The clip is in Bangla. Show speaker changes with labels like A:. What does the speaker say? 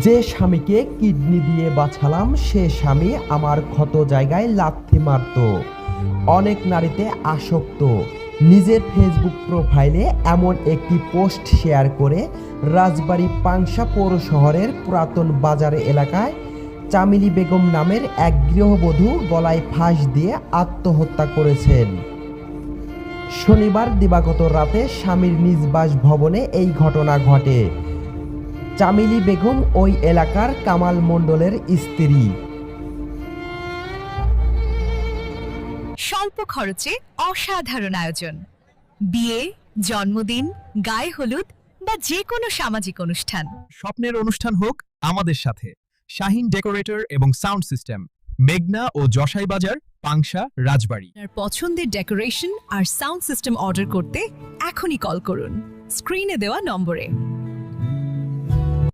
A: যে স্বামীকে কিডনি দিয়ে বাঁচালাম সে স্বামী আমার ক্ষত জায়গায় লাথি মারত। অনেক নারীতে আসক্ত। নিজের ফেসবুক প্রোফাইলে এমন একটি পোস্ট শেয়ার করে রাজবাড়ী পাংশা পৌর শহরের পুরাতন বাজার এলাকায় চামেলি বেগম নামের এক গৃহবধূ গলায় ফাঁস দিয়ে আত্মহত্যা করেছেন। শনিবার দিবাগত রাতে স্বামীর নিজ বাসভবনে এই ঘটনা ঘটে। চামেলি বেগম ওই এলাকার কামাল মণ্ডলের স্ত্রী।
B: স্বল্প খরচে অসাধারণ আয়োজন, বিয়ে, জন্মদিন, গায়ে হলুদ বা যে কোনো সামাজিক অনুষ্ঠান।
C: স্বপ্নের অনুষ্ঠান হোক আমাদের সাথে। শাহিন ডেকোরেটর এবং সাউন্ড সিস্টেম, মেঘনা ও যশাই বাজার, পাংশা, রাজবাড়ী।
B: আপনার পছন্দের ডেকোরেশন আর সাউন্ড সিস্টেম অর্ডার করতে এখনই কল করুন স্ক্রিনে দেওয়া নম্বরে।